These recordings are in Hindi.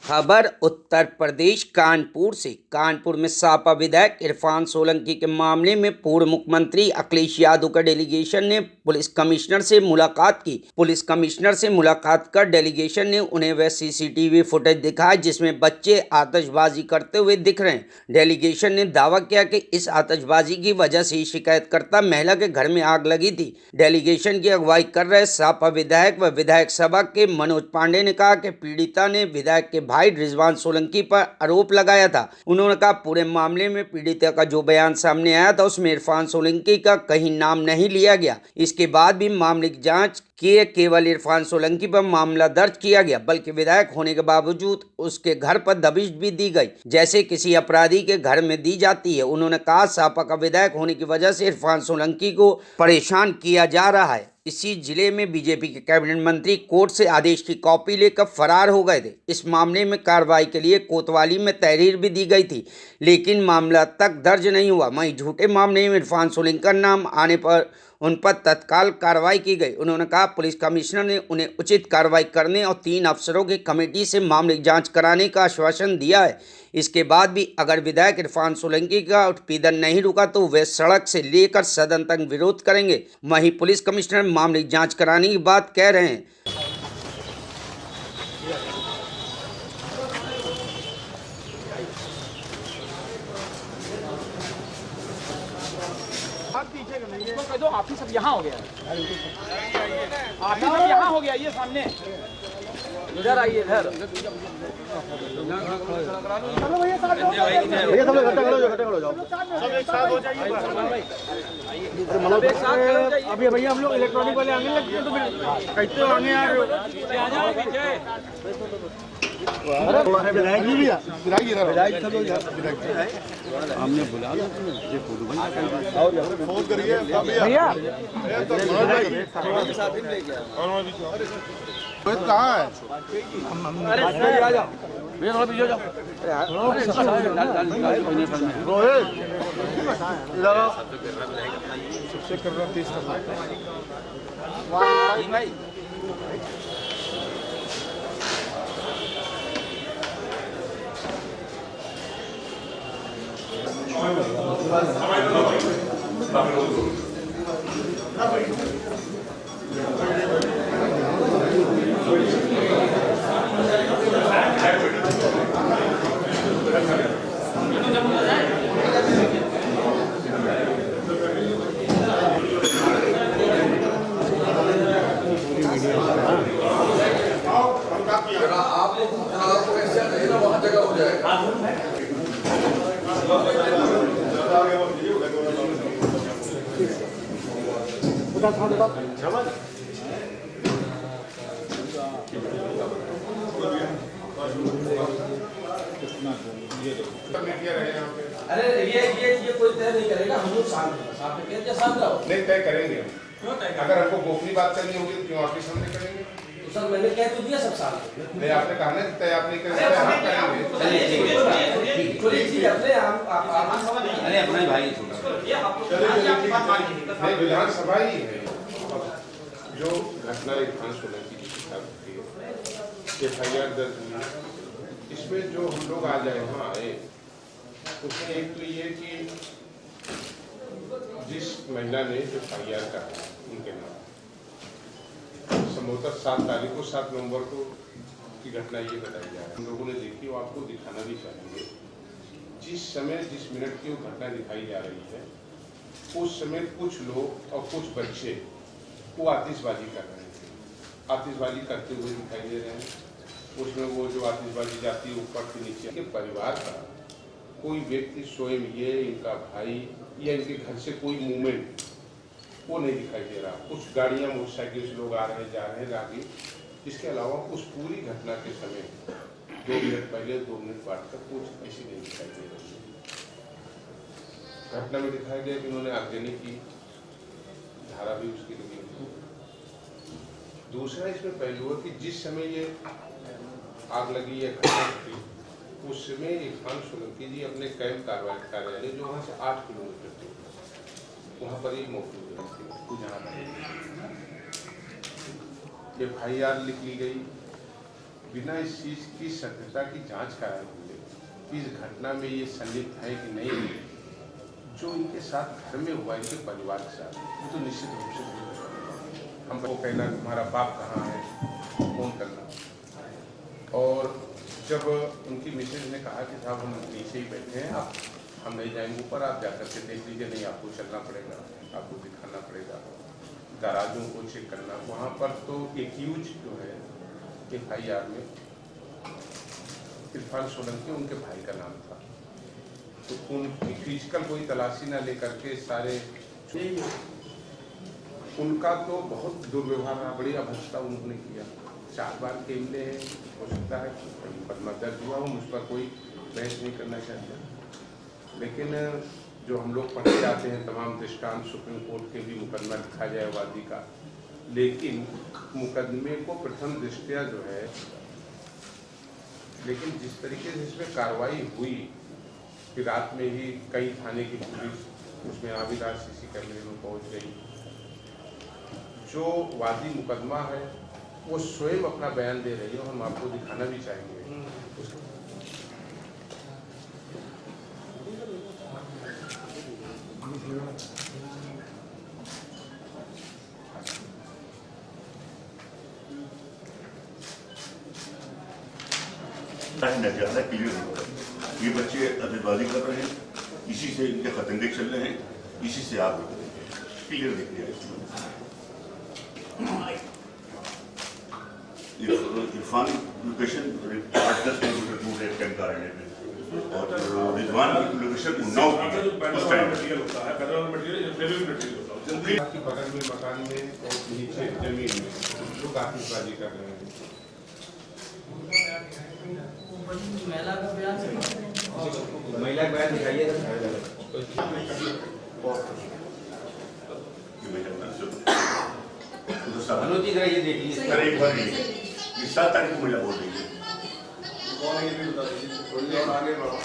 खबर उत्तर प्रदेश कानपुर से। कानपुर में सपा विधायक इरफान सोलंकी के मामले में पूर्व मुख्यमंत्री अखिलेश यादव का डेलीगेशन ने पुलिस कमिश्नर से मुलाकात की। पुलिस कमिश्नर से मुलाकात कर डेलीगेशन ने उन्हें वह सीसीटीवी फुटेज दिखाया जिसमें बच्चे आतिशबाजी करते हुए दिख रहे हैं। डेलीगेशन ने दावा किया कि इस आतिशबाजी की वजह से शिकायतकर्ता महिला के घर में आग लगी थी। डेलीगेशन की अगुवाई कर रहे सपा विधायक व विधायक सभा के मनोज पांडे ने कहा कि पीड़िता ने विधायक के भाई रिजवान सोलंकी पर आरोप लगाया था। उन्होंने कहा पूरे मामले में पीड़िता का जो बयान सामने आया था उसमें इरफान सोलंकी का कहीं नाम नहीं लिया गया। इसके बाद भी मामले की जांच किए केवल इरफान सोलंकी पर मामला दर्ज किया गया, बल्कि विधायक होने के बावजूद उसके घर पर दबिश भी दी गई जैसे किसी अपराधी के घर में दी जाती है। उन्होंने कहा सपा का विधायक होने की वजह से इरफान सोलंकी को परेशान किया जा रहा है। इसी जिले में बीजेपी के कैबिनेट मंत्री कोर्ट से आदेश की कॉपी लेकर फरार हो गए थे। इस मामले में कार्रवाई के लिए कोतवाली में तहरीर भी दी गई थी, लेकिन मामला तक दर्ज नहीं हुआ। वहीं झूठे मामले में इरफान सोलंकी का नाम आने पर उन पर तत्काल कार्रवाई की गई। उन्होंने कहा पुलिस कमिश्नर ने उन्हें उचित कार्रवाई करने और 3 अफसरों की कमेटी से मामले की जांच कराने का आश्वासन दिया है। इसके बाद भी अगर विधायक इरफान सोलंकी का उत्पीड़न नहीं रुका तो वे सड़क से लेकर सदन तक विरोध करेंगे। वहीं पुलिस कमिश्नर मामले की जांच कराने की बात कह रहे हैं। कह दो ऑफिस अब यहाँ हो गया, ऑफिस अब यहाँ हो गया। ये सामने इधर आइए, इधर चलो भैया सब लोग इकट्ठे खड़े हो जाओ, सब एक साथ हो जाइए। अभी भैया हम लोग इलेक्ट्रॉनिक वाले आने लगे तो फिर कैसे आगे आ रहे हो? विधायक जी भी विधायक सब लोग हमने बुला लो, फोन करिए भैया। कहाँ है? आ जाओ भैया, थोड़ा पीछे जाओ। रोहित इधर आओ, सबसे कर रहा 30 भाई। आप लोग ऐसे कहीं ना वहाँ जगह हो जाएगा। अरे ये कोई तय नहीं करेगा, हम लोग शांत रहो। नहीं तय करेंगे, अगर हमको गोपनीय बात करनी होगी तो क्यों आपके सामने करेंगे? तो सर मैंने कह तो दिया सब सामने। नहीं आपने कहा ना तय आप नहीं करेंगे, हम करेंगे। अपना भाई विधानसभा ही है। जो घटना इरफान सोलंकी की होती है, FIR दर्ज हुई, इसमें जो हम लोग आज यहाँ आए उसमें एक तो ये कि जिस महिला ने जो FIR का उनके नाम संभवतः 7 तारीख को 7 नवंबर को की घटना ये बताई जा रही है। हम लोगों ने देखी, वो आपको दिखाना भी चाहेंगे। जिस समय जिस मिनट की वो घटना दिखाई जा रही है उस समय कुछ लोग और कुछ बच्चे वो आतिशबाजी कर रहे थे, आतिशबाजी करते हुए दिखाई दे रहे हैं। उसमें वो जो आतिशबाजी जाती है ऊपर से नीचे के परिवार का कोई व्यक्ति स्वयं ये इनका भाई या इनके घर से कोई मूवमेंट वो नहीं दिखाई दे रहा। कुछ गाड़ियां मोटरसाइकिल से लोग आ रहे हैं जा रहे हैं रागी। इसके अलावा उस पूरी घटना के समय 2 मिनट पहले 2 मिनट बाद तक कुछ ऐसी नहीं दिखाई दे रही। घटना में दिखाया गया कि उन्होंने आगजनी की, धारा भी उसकी लगी। दूसरा इसमें पहलू है कि जिस समय ये आग लगी या घटना घटी उस समय इरफान सोलंकी जी अपने कैंप कार्यालय जो वहाँ से 8 किलोमीटर थे वहाँ पर ही मौजूद थे। FIR लिख ली गई, बिना इस चीज की सत्यता की जांच कराए हुए कि इस घटना में ये संलिप्त है कि नहीं है, जो इनके साथ घर में हुआ इनके परिवार के साथ, वो तो निश्चित रूप से नहीं होगा। हमको कहना तुम्हारा बाप कहाँ है, फोन करना। और जब उनकी मिसेज ने कहा कि साहब हम नीचे ही बैठे हैं, आप हम नहीं जाएंगे ऊपर, आप जाकर के देख लीजिए, नहीं आपको चलना पड़ेगा, आपको दिखाना पड़ेगा, दराजों को चेक करना। वहाँ पर तो एक्यूज जो है FIR में इरफान सोलंकी उनके भाई का नाम था, तो उनकी फिजिकल कोई तलाशी ना लेकर के सारे, उनका तो बहुत दुर्व्यवहार, बड़ी अभद्रता उन्होंने किया। 4 बार के मिले हैं, हो सकता है मुकदमा दर्ज हुआ हो, मुझ पर कोई बहस नहीं करना चाहता, लेकिन जो हम लोग पढ़ते आते हैं तमाम दृष्टांत सुप्रीम कोर्ट के भी, मुकदमा लिखा जाए वादी का, लेकिन मुकदमे को प्रथम दृष्टया जो है, लेकिन जिस तरीके से इसमें कार्रवाई हुई कि रात में ही कई थाने की पुलिस उसमें आविदार CC कैमरे में पहुंच गई, जो वादी मुकदमा है वो स्वयं अपना बयान दे रही है, हम आपको दिखाना भी चाहेंगे। नजारा क्लियर होगा, ये बच्चे अदरबाजी कर रहे हैं, इसी से इनके खतंगे चल रहे हैं, इसी से आप क्लियर देखते हैं। इरफान लोकेशन 8-10 किलोमीटर दूर है टेमकारा में, और रिजवान की लोकेशन उन्नाव की है। उस टाइम की बगल में मकान में और नीचे जमीन में जो काफिशबाजी कर रहे हैं। महिला का बयान दिखाइए। अनुज इधर ये देखिए, एक बार ये 7 तारीख को महिला बोल रही है। कौन है ये भी बता दीजिए, और आगे बढ़ो।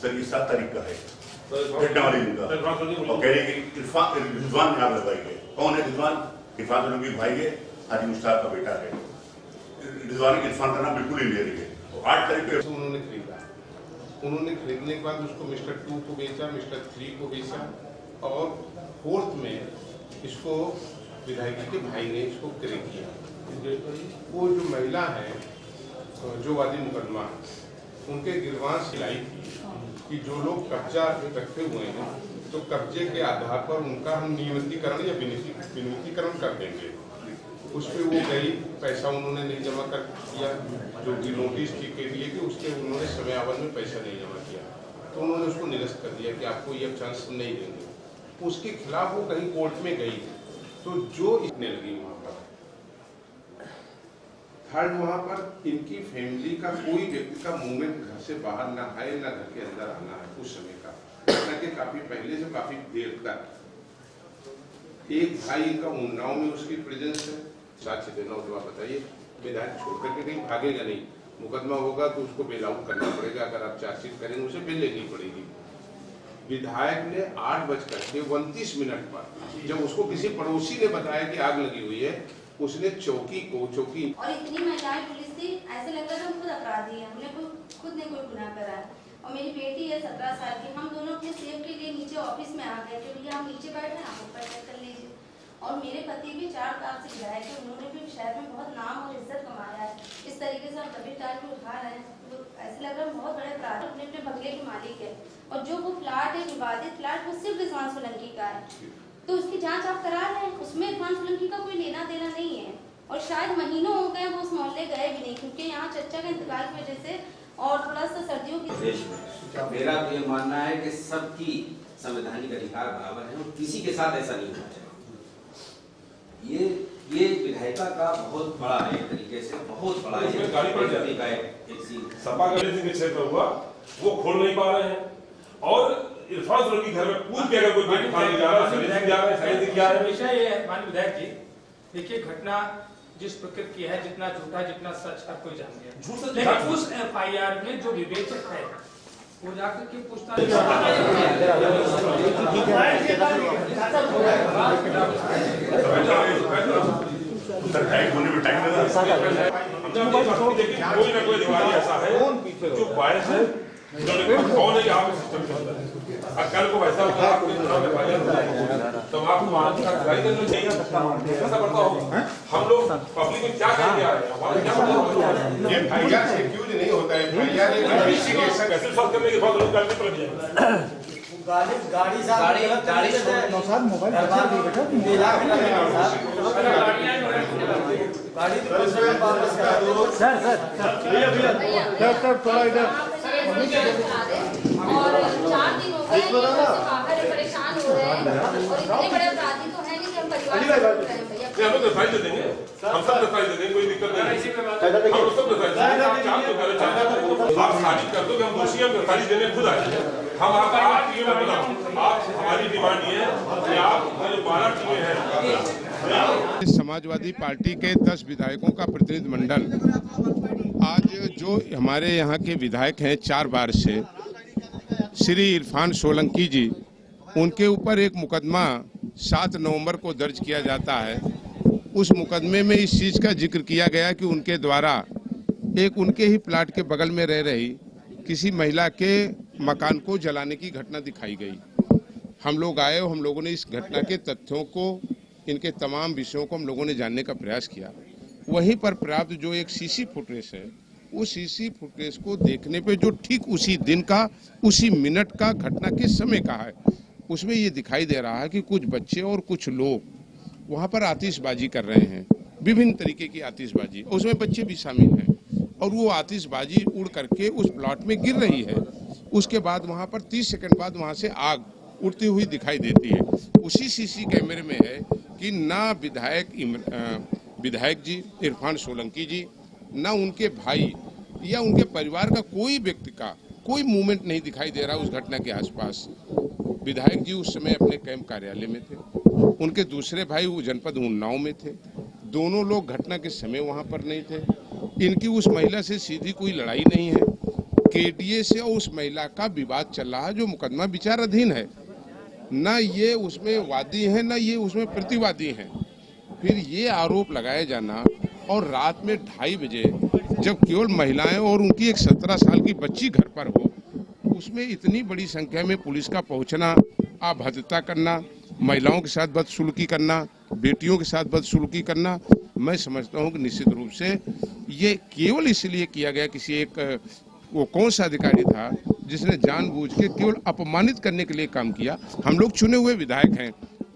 सर ये 7 तारीख का है घटना वाले दिन का, और कह रहे कि रिजवान में आग लगाई है। कौन है रिजवान? इरफान सोलंकी भाई है, हाजी मुश्ताक का बेटा है। रिजवान इरफान का नाम बिल्कुल ही ले रही है। 8 तारीख को उन्होंने खरीदा, उन्होंने खरीदने के बाद उसको मिस्टर 2 को बेचा, मिस्टर 3 को बेचा, और 4th में इसको विधायक के भाई ने इसको क्रय किया। वो जो महिला है जो वादी मुकदमा, उनके गिरवान सिलाई की कि जो लोग कब्जा रखे हुए हैं तो कब्जे के आधार पर उनका हम नियमितीकरण या विनियमितीकरण कर देंगे। उसमें वो गई, पैसा उन्होंने नहीं जमा कर किया, जो कि नोटिस थी के लिए कि उसके उन्होंने समयावधि में पैसा नहीं जमा किया, तो उन्होंने उसको निरस्त कर दिया कि आपको ये चांस नहीं देंगे। उसके खिलाफ वो कहीं कोर्ट में गई, तो जो इतने लगी वहाँ पर। थर्ड, वहाँ पर इनकी फैमिली का कोई व्यक्ति का मूवमेंट घर से बाहर ना है, ना घर के अंदर आना है उस समय का, के काफी पहले से काफी देर तक। एक भाई इनका उन्नाव में उसकी प्रेजेंस है, साक्ष्य देना हो तो आप बताइए। विधायक छोड़ करके कहीं भागेगा नहीं, मुकदमा होगा तो उसको बेल आउट करना पड़ेगा, अगर आप चार्जशीट करेंगे उसे बेल लेनी पड़ेगी। विधायक ने 8:29 पर जब उसको किसी पड़ोसी ने बताया कि आग लगी हुई है, उसने चौकी और इतनी महिलाएं पुलिस थी, ऐसे लग रहा था हम खुद अपराधी हैं, हमने खुद ने कोई गुनाह करा है। और मेरी बेटी है 17 साल की, हम दोनों अपने सेफ के लिए नीचे ऑफिस में आ गए कि भैया हम नीचे बैठे हैं, आप ऊपर चेक कर लीजिए। और मेरे पति भी 4 साल से विधायक है, उन्होंने भी शहर में बहुत नाम और इज्जत कमाया है। इस तरीके से हम तभी टाइम को उठा रहे हैं, तो ऐसे लग रहा है बहुत बड़े अपराध। अपने अपने बंगले के मालिक है, और जो वो प्लाट है विवादित प्लाट, वो सिर्फ रिजवान सोलंकी का है, तो उसकी जांच आप करा रहे हैं, उसमें रिजवान सोलंकी का कोई लेना देना नहीं है। और शायद महीनों हो गए वो उस मोहल्ले गए भी नहीं, क्योंकि यहाँ चचा का इंतकाल की वजह से और थोड़ा सा सर्दियों की देश में मेरा तो ये मानना है कि सबकी संवैधानिक अधिकार बराबर है और किसी के साथ ऐसा नहीं होना चाहिए। ये विधायिका का बहुत बड़ा है, एक तरीके से बहुत बड़ा इसमें गाड़ी पड़ जाती है। एक सीन सपा का के क्षेत्र हुआ वो खोल नहीं पा रहे हैं, और इरफान सोलंकी घर में कूद के अगर कोई बेटी खाने जा रहा है, जा रहा है, क्या है हमेशा ये मान विधायक जी, देखिए घटना जिस प्रकृति की है, जितना झूठा जितना सच हर कोई जान गया, लेकिन उस FIR में जो विवेचक है वो जाकर के पूछताछ सर टाइम होने में टाइम लगा। कोई ना कोई अधिकारी ऐसा है जो बायस है, कौन है यहाँ पे सिस्टम चलता है। कल को वैसा होगा आपके चुनाव में तो आपको दिखाई देना चाहिए। ऐसा करता होगा हम लोग पब्लिक में क्या करके आ रहे हैं, हमारा क्या मतलब ये एफआईआर से एक्यूज नहीं होता है, एफआईआर एक इन्वेस्टिगेशन कैसे सॉल्व करने के बाद लोग करने पड़ जाएंगे। गाड़ी नौसाद मोबाइल सर थोड़ा इधर और 4 दिन हो गए घर से बाहर परेशान हो रहे हैं और इतने बड़े अपराधी तो है नहीं कि हम परिवार से दूर रहें भैया। हम लोग दस्तावेज दे देंगे, हम सब दस्तावेज दे देंगे, कोई दिक्कत नहीं है। हम सब दस्तावेज देंगे, आप चाह तो करें, आप शादी कर दो कि हम दोषी हम दस्तावेज देने खुद आए। हम आपका 8 टीमें बनाओ, आप हमारी डिमांड ये है कि आप जो 12 टीमें हैं समाजवादी पार्टी के 10 विधायकों का प्रतिनिधिमंडल आज जो हमारे यहाँ के विधायक हैं 4 बार से श्री इरफान सोलंकी जी, उनके ऊपर एक मुकदमा 7 नवंबर को दर्ज किया जाता है। उस मुकदमे में इस चीज़ का जिक्र किया गया कि उनके द्वारा एक उनके ही प्लाट के बगल में रह रही किसी महिला के मकान को जलाने की घटना दिखाई गई। हम लोग आए और हम लोगों ने इस घटना के तथ्यों को, इनके तमाम विषयों को हम लोगों ने जानने का प्रयास किया। वहीं पर प्राप्त जो एक सीसी फुटेज है, उस सीसी फुटेज को देखने पे जो ठीक उसी दिन का, उसी मिनट का, घटना के समय का है, उसमें ये दिखाई दे रहा है कि कुछ बच्चे और कुछ लोग वहाँ पर आतिशबाजी कर रहे हैं, विभिन्न तरीके की आतिशबाजी, उसमें बच्चे भी शामिल हैं और वो आतिशबाजी उड़ करके उस प्लॉट में गिर रही है। उसके बाद वहाँ पर 30 सेकंड बाद वहाँ से आग उड़ती हुई दिखाई देती है। उसी सीसी कैमरे में है कि ना विधायक जी इरफान सोलंकी जी, ना उनके भाई या उनके परिवार का कोई व्यक्ति का कोई मूवमेंट नहीं दिखाई दे रहा उस घटना के आसपास। विधायक जी उस समय अपने कैंप कार्यालय में थे, उनके दूसरे भाई वो जनपद उन्नाव में थे, दोनों लोग घटना के समय वहां पर नहीं थे। इनकी उस महिला से सीधी कोई लड़ाई नहीं है, केडीए से उस महिला का विवाद चल रहा है जो मुकदमा विचाराधीन है। ना ये उसमें वादी है, ना ये उसमें प्रतिवादी हैं। फिर ये आरोप लगाया जाना और रात में 2:30 बजे जब केवल महिलाएं और उनकी एक 17 साल की बच्ची घर पर हो, उसमें इतनी बड़ी संख्या में पुलिस का पहुंचना, अभद्रता करना, महिलाओं के साथ बदसलूकी करना, बेटियों के साथ बदसलूकी करना, मैं समझता हूं कि निश्चित रूप से ये केवल इसलिए किया गया। किसी एक वो कौन सा अधिकारी था जिसने जानबूझ के केवल अपमानित करने के लिए काम किया। हम लोग चुने हुए विधायक हैं,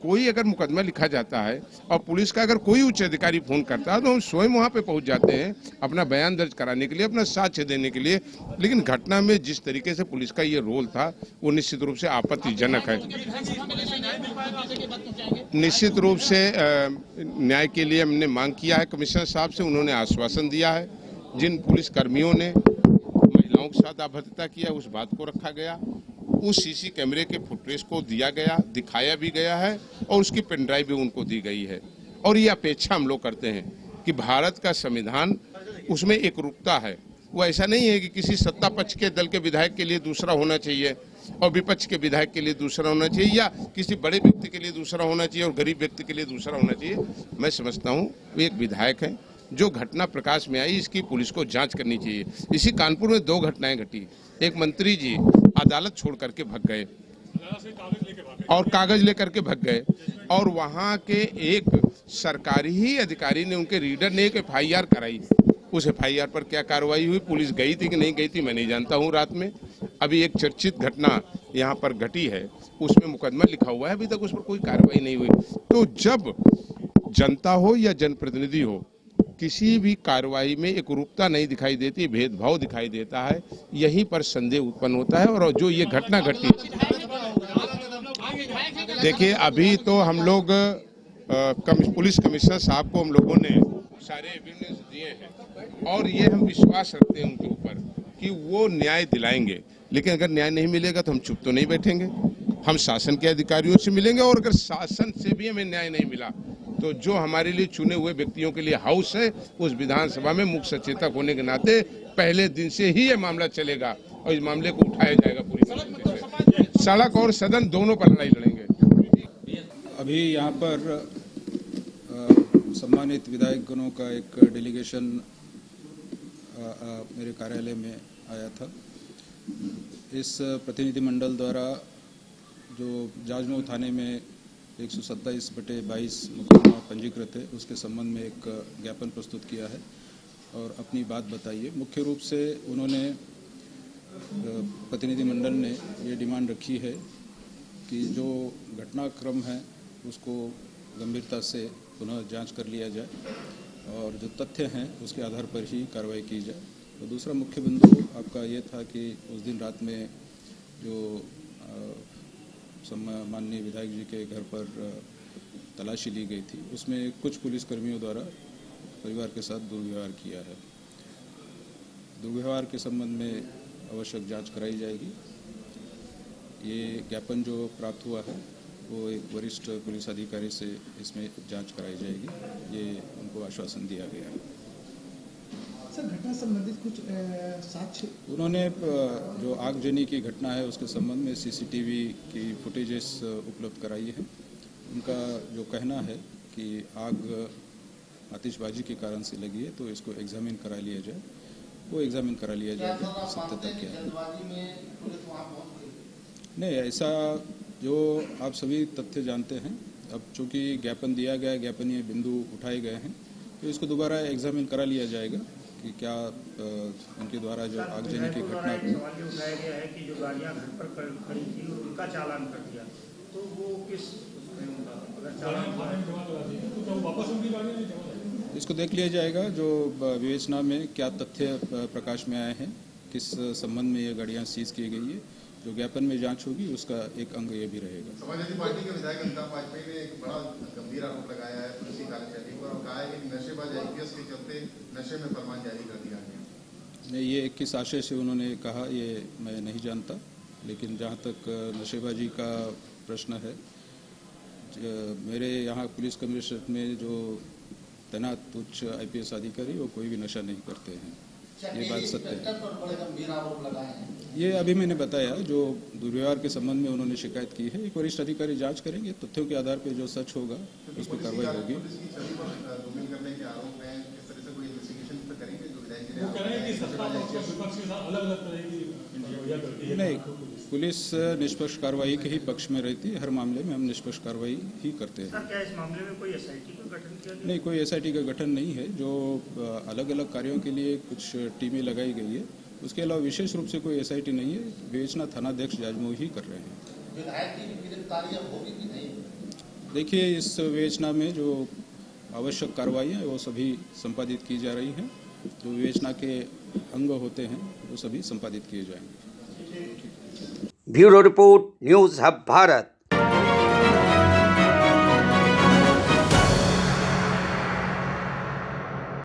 कोई अगर मुकदमा लिखा जाता है और पुलिस का अगर कोई उच्च अधिकारी फोन करता है तो हम स्वयं वहां पे पहुंच जाते हैं अपना बयान दर्ज कराने के लिए, अपना साक्ष्य देने के लिए। लेकिन घटना में जिस तरीके से पुलिस का ये रोल था वो निश्चित रूप से आपत्तिजनक है। निश्चित रूप से न्याय के लिए हमने मांग किया है कमिश्नर साहब से, उन्होंने आश्वासन दिया है। जिन पुलिस कर्मियों ने महिलाओं के साथ अभद्रता किया उस बात को रखा गया, उस सीसी कैमरे के फुटेज को दिया गया, दिखाया भी गया है और उसकी पेन ड्राइव भी उनको दी गई है। और ये अपेक्षा हम लोग करते हैं कि भारत का संविधान, उसमें एकरूपता है। वो ऐसा नहीं है कि किसी सत्ता पक्ष के दल के विधायक के लिए दूसरा होना चाहिए और विपक्ष के विधायक के लिए दूसरा होना चाहिए, या किसी बड़े व्यक्ति के लिए दूसरा होना चाहिए और गरीब व्यक्ति के लिए दूसरा होना चाहिए। मैं समझता हूँ वो एक विधायक है, जो घटना प्रकाश में आई इसकी पुलिस को जांच करनी चाहिए। इसी कानपुर में 2 घटनाएं घटी। एक मंत्री जी अदालत छोड़ करके भाग गए और कागज लेकर के भाग गए, और वहां के एक सरकारी ही अधिकारी ने, उनके रीडर ने एक FIR कराई। उस FIR पर क्या कार्रवाई हुई, पुलिस गई थी कि नहीं गई थी मैं नहीं जानता हूं। रात में अभी एक चर्चित घटना यहाँ पर घटी है, उसमें मुकदमा लिखा हुआ है, अभी तक उस पर कोई कार्रवाई नहीं हुई। तो जब जनता हो या जनप्रतिनिधि हो, किसी भी कार्रवाई में एकरूपता नहीं दिखाई देती, भेदभाव दिखाई देता है, यहीं पर संदेह उत्पन्न होता है। और जो ये घटना घटी, देखिए अभी तो हम लोग पुलिस कमिश्नर साहब को हम लोगों ने सारे एविडेंस दिए हैं और ये हम विश्वास रखते हैं उनके ऊपर कि वो न्याय दिलाएंगे। लेकिन अगर न्याय नहीं मिलेगा तो हम चुप तो नहीं बैठेंगे, हम शासन के अधिकारियों से मिलेंगे। और अगर शासन से भी हमें न्याय नहीं मिला तो जो हमारे लिए चुने हुए व्यक्तियों के लिए हाउस है, उस विधानसभा में मुख्य सचेतक होने के नाते पहले दिन से ही ये मामला चलेगा और इस मामले को उठाया जाएगा पूरी तरीके से। सड़क और सदन दोनों पर लड़ाई लड़ेंगे। अभी यहाँ पर सम्मानित विधायकगणों का एक डेलीगेशन मेरे कार्यालय में आया था। इस प्रतिनिधिमंडल द्वारा जो जाजमऊ थाने में 127/22 मुकदमा पंजीकृत है उसके संबंध में एक ज्ञापन प्रस्तुत किया है और अपनी बात बताई है। मुख्य रूप से उन्होंने प्रतिनिधिमंडल ने ये डिमांड रखी है कि जो घटनाक्रम है उसको गंभीरता से पुनः जांच कर लिया जाए और जो तथ्य हैं उसके आधार पर ही कार्रवाई की जाए। तो दूसरा मुख्य बिंदु आपका ये था कि उस दिन रात में जो माननीय विधायक जी के घर पर तलाशी ली गई थी उसमें कुछ पुलिसकर्मियों द्वारा परिवार के साथ दुर्व्यवहार किया है। दुर्व्यवहार के संबंध में आवश्यक जांच कराई जाएगी। ये ज्ञापन जो प्राप्त हुआ है वो एक वरिष्ठ पुलिस अधिकारी से इसमें जांच कराई जाएगी, ये उनको आश्वासन दिया गया है। सर, घटना संबंधित कुछ साक्ष्य उन्होंने जो आगजनी की घटना है उसके संबंध में सीसीटीवी की फुटेजेस उपलब्ध कराई है। उनका जो कहना है कि आग आतिशबाजी के कारण से लगी है तो इसको एग्जामिन करा लिया जाए, वो एग्जामिन करा लिया जाएगा सत्यता क्या है। नहीं, ऐसा जो आप सभी तथ्य जानते हैं, अब चूंकि ज्ञापन दिया गया है, ज्ञापनीय बिंदु उठाए गए हैं तो इसको दोबारा एग्जामिन करा लिया जाएगा कि क्या उनके द्वारा जो आगजनी की घटना सवाल ये उठाया गया है कि जो गाड़ियां घर पर खड़ी थी उनका चालान कर दिया, तो वो किस इसको देख लिया जाएगा। जो विवेचना में क्या तथ्य प्रकाश में आए हैं, किस संबंध में ये गाड़ियां सीज की गई है, जो ज्ञापन में जांच होगी उसका एक अंग ये भी रहेगा। समाजवादी पार्टी के विधायक अमिताभ वाजपेयी ने एक बड़ा गंभीर आरोप लगाया है पुलिस की कार्यशैली पर और कहा है कि नशेबाज आईपीएस के चलते नशे में फरमान जारी कर दिया गया। नहीं, ये किस आशय से उन्होंने कहा ये मैं नहीं जानता, लेकिन जहाँ तक नशेबाजी का प्रश्न है, मेरे यहाँ पुलिस कमिश्नरेट में जो तैनात उच्च आईपीएस अधिकारी वो कोई भी नशा नहीं करते हैं, ये बात सत्य है। ये अभी मैंने बताया जो दुर्व्यवहार के संबंध में उन्होंने शिकायत की है, एक वरिष्ठ अधिकारी जांच करेंगे, तथ्यों के आधार पर जो सच होगा उस पर कार्रवाई होगी। नहीं, पुलिस निष्पक्ष कार्रवाई के ही पक्ष में रहती है। हर मामले में हम निष्पक्ष कार्रवाई ही करते हैं। क्या इस मामले में कोई एसआईटी का गठन किया गया? नहीं, कोई एसआईटी का गठन नहीं है। जो अलग अलग कार्यों के लिए कुछ टीमें लगाई गई है, उसके अलावा विशेष रूप से कोई एसआईटी नहीं है। विवेचना थानाध्यक्ष जाजमऊ ही कर रहे हैं। विधायक की गिरफ्तारी अब होगी कि नहीं? देखिए, इस विवेचना में जो आवश्यक कार्रवाई है वो सभी संपादित की जा रही हैं। जो विवेचना के अंग होते हैं वो सभी संपादित किए जाएंगे। Bureau report, news hub Bharat.